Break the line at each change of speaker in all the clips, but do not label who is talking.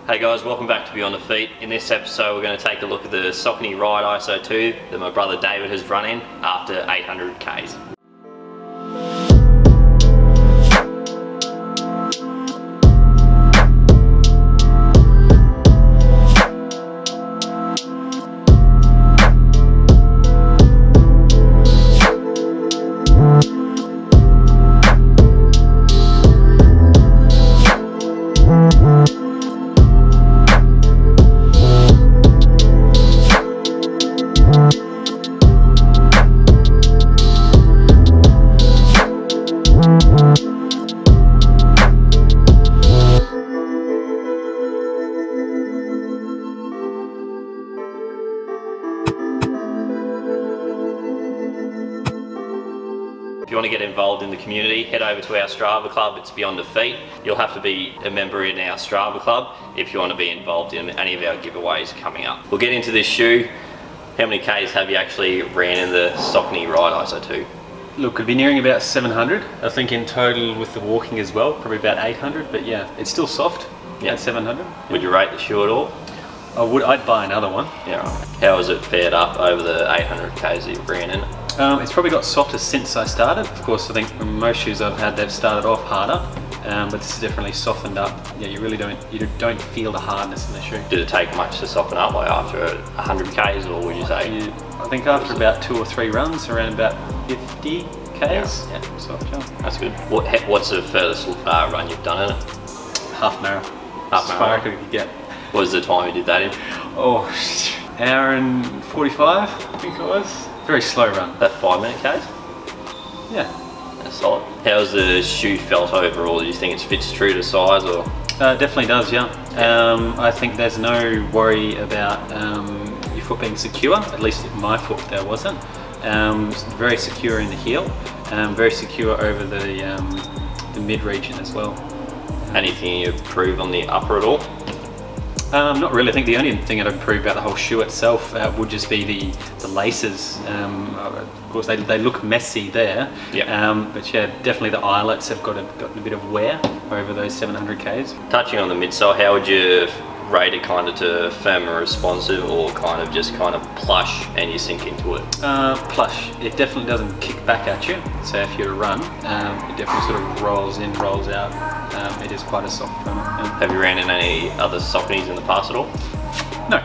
Hey guys, welcome back to Beyond the Feet. In this episode we're going to take a look at the Saucony Ride ISO 2 that my brother David has run in after 800 Ks. If you want to get involved in the community, head over to our Strava club. It's Beyond the Feet. You'll have to be a member in our Strava club if you want to be involved in any of our giveaways coming up. We'll get into this shoe. How many Ks have you actually ran in the Saucony Ride ISO 2?
Look, it'd be nearing about 700. I think in total with the walking as well, probably about 800. But yeah, it's still soft. Yeah, at 700.
Would you rate the shoe at all?
I'd buy another one.
Yeah. Right. How has it fared up over the 800 Ks that you've ran in?
It's probably got softer since I started. Of course, I think most shoes I've had, they've started off harder, but this has definitely softened up. Yeah, you don't feel the hardness in the shoe.
Did it take much to soften up, like after 100 Ks, or would you say?
I think after about 2 or 3 runs, around about 50 Ks.
Yeah.
Soft gel.
That's good. What's the furthest run you've done in it?
Half marathon.
Half marathon.
As far as I could get.
What was the time you did that in?
Oh, hour and 45, I think it was. Very slow run.
That 5-minute Ks?
Yeah.
That's solid. How's the shoe felt overall? Do you think it fits true to size, or?
Definitely does, yeah. I think there's no worry about your foot being secure. At least my foot there wasn't. Very secure in the heel. Very secure over the mid region as well.
Anything you improve on the upper at all?
Not really. I think the only thing I'd improve about the whole shoe itself would just be the laces. Of course, they look messy there.
Yep.
But yeah, definitely the eyelets have gotten a bit of wear over those 700 Ks.
Touching on the midsole, how would you rate it, kind of to firm and responsive, or kind of plush and you sink into it?
Plush. It definitely doesn't kick back at you. So if you're to run, it definitely sort of rolls in, rolls out. It is quite a soft runner. Yeah.
Have you ran in any other Sauconys in the past at all?
No.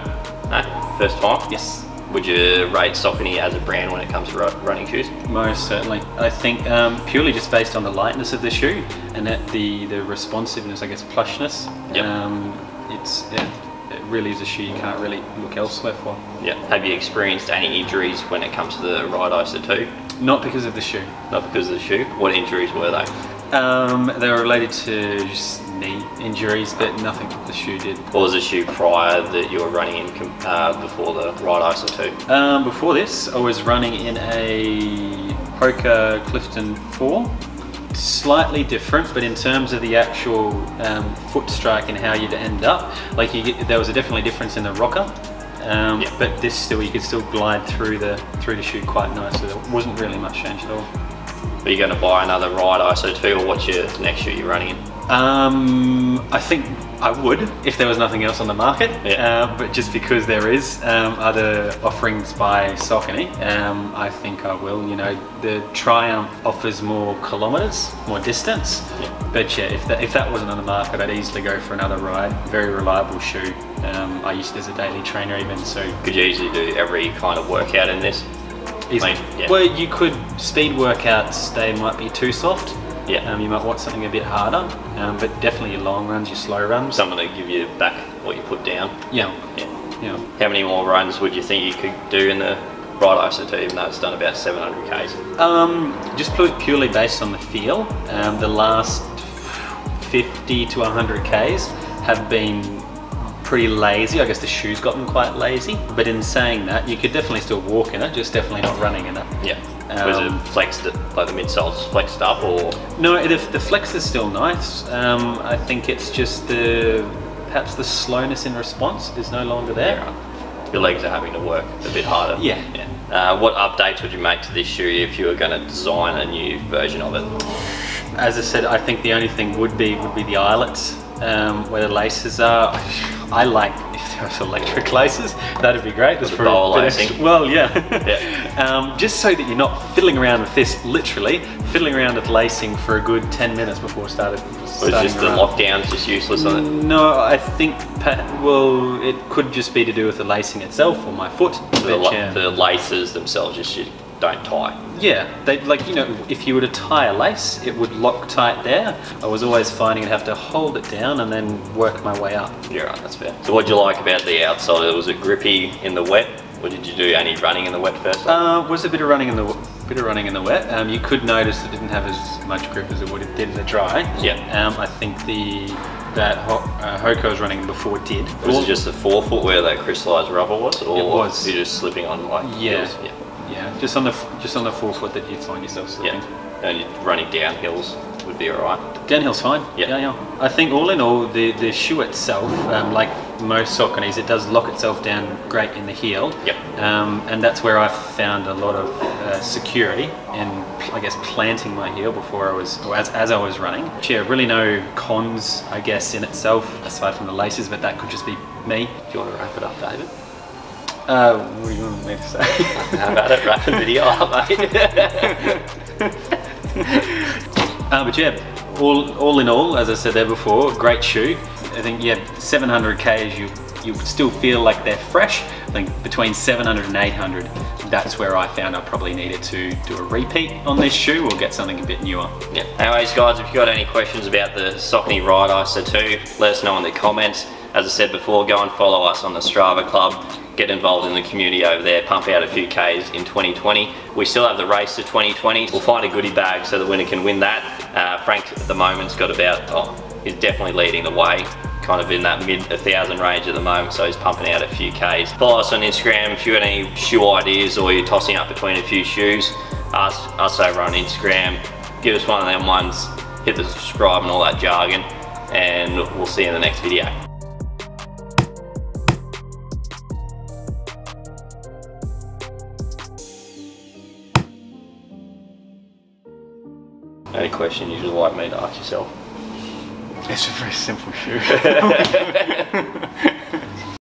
No? First time?
Yes.
Would you rate Saucony as a brand when it comes to running shoes?
Most certainly. I think purely just based on the lightness of the shoe and that the responsiveness, I guess, plushness.
Yep.
It really is a shoe you can't really look elsewhere for.
Yeah. Have you experienced any injuries when it comes to the Ride ISO 2?
Not because of the shoe.
Not because of the shoe? What injuries were they?
They were related to just knee injuries, but nothing the shoe did.
What was the shoe prior that you were running in before the Ride ISO 2?
Before this, I was running in a Hoka Clifton 4. Slightly different, but in terms of the actual foot strike and how you'd end up, like there was definitely difference in the rocker.
Yeah.
But this still, you could still glide through the shoe quite nice, so there wasn't really much change at all.
Are you going to buy another Ride ISO 2, or what's your next shoe you're running in?
I think I would if there was nothing else on the market,
yeah.
But just because there is other offerings by Saucony, I think I will. You know, the Triumph offers more kilometers, more distance,
yeah.
But yeah, if that wasn't on the market, I'd easily go for another Ride. Very reliable shoe. I used it as a daily trainer even, so.
Could you easily do every kind of workout in this?
Yeah. Well, you could, speed workouts, they might be too soft.
Yeah.
You might want something a bit harder, but definitely your long runs, your slow runs.
Something to give you back what you put down.
Yeah.
Yeah.
Yeah.
How many more runs would you think you could do in the Ride ISO 2, even though it's done about 700 Ks?
Just purely based on the feel, the last 50 to 100 Ks have been pretty lazy. I guess the shoe's gotten quite lazy, but in saying that, you could definitely still walk in it, just definitely not running in it.
Yeah. Was it flexed, like the midsole's flexed up, or?
No, the flex is still nice. I think it's just perhaps the slowness in response is no longer there.
Yeah. Your legs are having to work a bit harder.
Yeah.
What updates would you make to this shoe if you were going to design a new version of it?
As I said, I think the only thing would be the eyelets. where the laces are. I like if there was electric laces, that'd be great.
The bowl lacing.
Well, yeah.
Yeah.
Just so that you're not fiddling around with this, literally fiddling around with lacing for a good 10 minutes before starting.
Was just the lockdowns just useless on it?
No, I think, well, it could just be to do with the lacing itself or my foot.
The laces themselves just don't tie.
Yeah, they, like, you know, if you were to tie a lace, it would lock tight there. I was always finding I'd have to hold it down and then work my way up.
Yeah, right, that's fair. So what did you like about the outside? Was it grippy in the wet, or did you do any running in the wet first?
Was a bit of running in the wet. You could notice it didn't have as much grip as it would have did in the dry.
Yeah.
I think that Hoka I was running before did.
Was it just the forefoot where that crystallised rubber was, or
it was.
You're just slipping on like hills?
Yeah. Yeah, just on the forefoot that you find yourself slipping.
Yeah, and running downhills would be alright.
Downhill's fine.
Yeah.
I think all in all, the shoe itself, like most Sauconys, it does lock itself down great in the heel.
Yep.
And that's where I found a lot of security in, I guess, planting my heel before I was, or as I was running. Yeah, really no cons, I guess, in itself, aside from the laces, but that could just be me.
Do you want to wrap it up, David?
What do you want me to say?
How about it? Wrap the video up, mate.
But yeah, all in all, as I said there before, great shoe. I think 700 Ks, you still feel like they're fresh. I think between 700 and 800, that's where I found I probably needed to do a repeat on this shoe or get something a bit newer.
Yeah. Anyways, guys, if you've got any questions about the Saucony Ride ISO 2, let us know in the comments. As I said before, go and follow us on the Strava Club. Get involved in the community over there, pump out a few Ks in 2020. We still have the race to 2020. We'll find a goodie bag so the winner can win that. Frank at the moment's got about, he's definitely leading the way, kind of in that mid 1,000 range at the moment, so he's pumping out a few Ks. Follow us on Instagram if you got any shoe ideas or you're tossing up between a few shoes. Ask us over on Instagram. Give us one of them ones, hit the subscribe and all that jargon, and we'll see you in the next video. Any question you'd like me to ask yourself?
It's a very simple shoe.